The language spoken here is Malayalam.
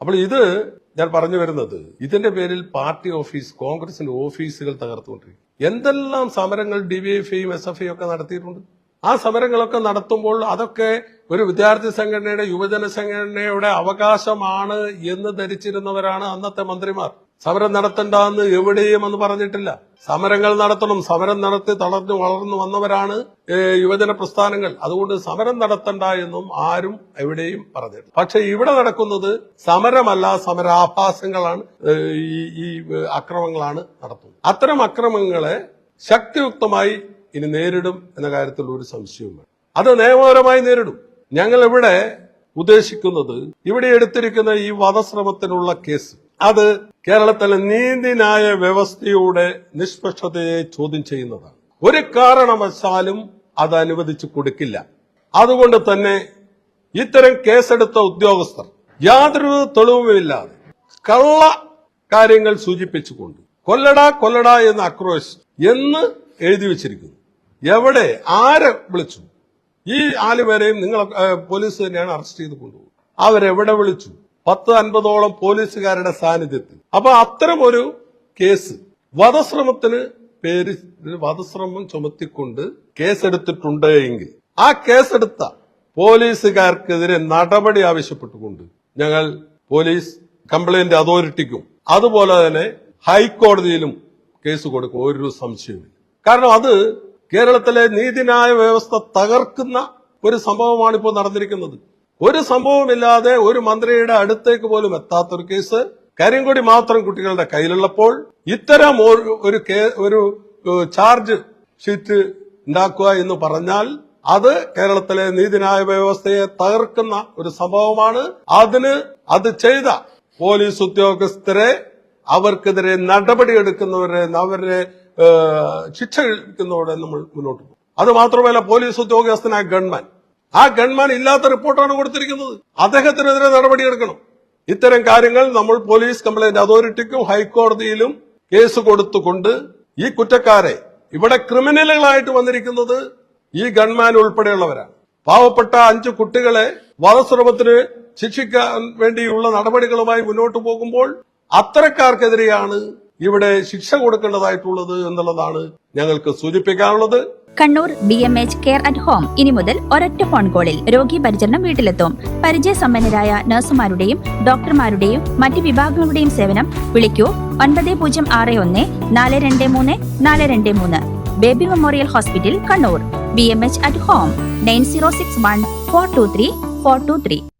അപ്പോൾ ഇത് ഞാൻ പറഞ്ഞു വരുന്നത്, ഇതിന്റെ പേരിൽ പാർട്ടി ഓഫീസ്, കോൺഗ്രസിന്റെ ഓഫീസുകൾ തകർത്തുകൊണ്ടിരിക്കും. എന്തെല്ലാം സമരങ്ങൾ ഡിവൈഎഫ്ഐയും എസ്എഫ്ഐയും ഒക്കെ നടത്തിയിട്ടുണ്ട്. ആ സമരങ്ങളൊക്കെ നടത്തുമ്പോൾ അതൊക്കെ ഒരു വിദ്യാർത്ഥി സംഘടനയുടെ, യുവജന സംഘടനയുടെ അവകാശമാണ് എന്ന് ധരിച്ചിരുന്നവരാണ് അന്നത്തെ മന്ത്രിമാർ. സമരം നടത്തണ്ടെന്ന് എവിടെയും എന്ന് പറഞ്ഞിട്ടില്ല. സമരങ്ങൾ നടത്തണം, സമരം നടത്തി തളർന്നു വളർന്നു വന്നവരാണ് യുവജന പ്രസ്ഥാനങ്ങൾ. അതുകൊണ്ട് സമരം നടത്തണ്ട എന്നും ആരും എവിടെയും പറഞ്ഞിട്ടില്ല. പക്ഷെ ഇവിടെ നടക്കുന്നത് സമരമല്ല, സമരാഭാസങ്ങളാണ്, ഈ അക്രമങ്ങളാണ് നടത്തുന്നത്. അത്തരം അക്രമങ്ങളെ ശക്തിയുക്തമായി ഇനി നേരിടും എന്ന കാര്യത്തിൽ ഒരു സംശയവും വേണം. അത് നിയമപരമായി നേരിടും. ഞങ്ങൾ ഇവിടെ ഉദ്ദേശിക്കുന്നത്, ഇവിടെ എടുത്തിരിക്കുന്ന ഈ വധശ്രമത്തിനുള്ള കേസ്, അത് കേരളത്തിലെ നീതിന്യായ വ്യവസ്ഥയുടെ നിഷ്പക്ഷതയെ ചോദ്യം ചെയ്യുന്നതാണ്. ഒരു കാരണവശാലും അത് അനുവദിച്ചു കൊടുക്കില്ല. അതുകൊണ്ട് തന്നെ ഇത്തരം കേസെടുത്ത ഉദ്യോഗസ്ഥർ യാതൊരു തെളിവുമില്ലാതെ കള്ള കാര്യങ്ങൾ സൂചിപ്പിച്ചുകൊണ്ട് കൊല്ലടാ എന്ന ആക്രോശം എന്ന് എഴുതി വെച്ചിരിക്കുന്നു. എവിടെ, ആരെ വിളിച്ചു? ഈ 4 പേരെയും നിങ്ങൾ പോലീസ് തന്നെയാണ് അറസ്റ്റ് ചെയ്ത് കൊണ്ടുപോകും. അവരെവിടെ വിളിച്ചു? 10-50ഓളം പോലീസുകാരുടെ സാന്നിധ്യത്തിൽ. അപ്പൊ അത്തരം ഒരു കേസ്, വധശ്രമത്തിന് പേര് വധശ്രമം ചുമത്തിക്കൊണ്ട് കേസെടുത്തിട്ടുണ്ട് എങ്കിൽ ആ കേസെടുത്ത പോലീസുകാർക്കെതിരെ നടപടി ആവശ്യപ്പെട്ടുകൊണ്ട് ഞങ്ങൾ പോലീസ് കംപ്ലൈന്റ് അതോറിറ്റിക്കും അതുപോലെ തന്നെ ഹൈക്കോടതിയിലും കേസ് കൊടുക്കും. ഒരു സംശയമില്ല. കാരണം അത് കേരളത്തിലെ നീതിന്യായ വ്യവസ്ഥ തകർക്കുന്ന ഒരു സംഭവമാണ് ഇപ്പോൾ നടന്നിരിക്കുന്നത്. ഒരു സംഭവമില്ലാതെ ഒരു മന്ത്രിയുടെ അടുത്തേക്ക് പോലും എത്താത്തൊരു കേസ്, കരിങ്കൊടി മാത്രം കുട്ടികളുടെ കയ്യിലുള്ളപ്പോൾ ഇത്തരം ഒരു ചാർജ് ഷീറ്റ് ഉണ്ടാക്കുക എന്ന് പറഞ്ഞാൽ അത് കേരളത്തിലെ നീതിന്യായ വ്യവസ്ഥയെ തകർക്കുന്ന ഒരു സംഭവമാണ്. അത് ചെയ്ത പോലീസ് ഉദ്യോഗസ്ഥരെ, അവർക്കെതിരെ നടപടിയെടുക്കുന്നവരെ, അവരെ ശിക്ഷ കഴിക്കുന്നതോടെ നമ്മൾ മുന്നോട്ട് പോകും. അത് മാത്രമല്ല, പോലീസ് ഉദ്യോഗസ്ഥനായ ഗൺമാൻ ഇല്ലാത്ത റിപ്പോർട്ടാണ് കൊടുത്തിരിക്കുന്നത്. അദ്ദേഹത്തിനെതിരെ നടപടിയെടുക്കണം. ഇത്തരം കാര്യങ്ങൾ നമ്മൾ പോലീസ് കംപ്ലൈന്റ് അതോറിറ്റിക്കും ഹൈക്കോടതിയിലും കേസ് കൊടുത്തുകൊണ്ട് ഈ കുറ്റക്കാരെ, ഇവിടെ ക്രിമിനലുകളായിട്ട് വന്നിരിക്കുന്നത് ഈ ഗൺമാൻ ഉൾപ്പെടെയുള്ളവരാണ്. പാവപ്പെട്ട 5 കുട്ടികളെ വധശ്രമത്തിന് ശിക്ഷിക്കാൻ വേണ്ടിയുള്ള നടപടികളുമായി മുന്നോട്ട് പോകുമ്പോൾ അത്തരക്കാർക്കെതിരെയാണ് ഇവിടെ ശിക്ഷ കൊടുക്കേണ്ടതായിട്ടുള്ളത് എന്നുള്ളതാണ് ഞങ്ങൾക്ക് സൂചിപ്പിക്കാനുള്ളത്. Kannur BMH care at home ഇനി മുതൽ ഒരൊറ്റ ഫോൺ കോളിൽ രോഗി പരിചരണം വീട്ടിലെത്തും. പരിചയസമ്പന്നരായ നഴ്സുമാരുടെയും ഡോക്ടർമാരുടെയും മറ്റ് വിഭാഗങ്ങളുടെയും സേവനം വിളിക്കൂ 9061 423 423. Baby memorial hospital, Kannur. BMH at home 9061 423 423.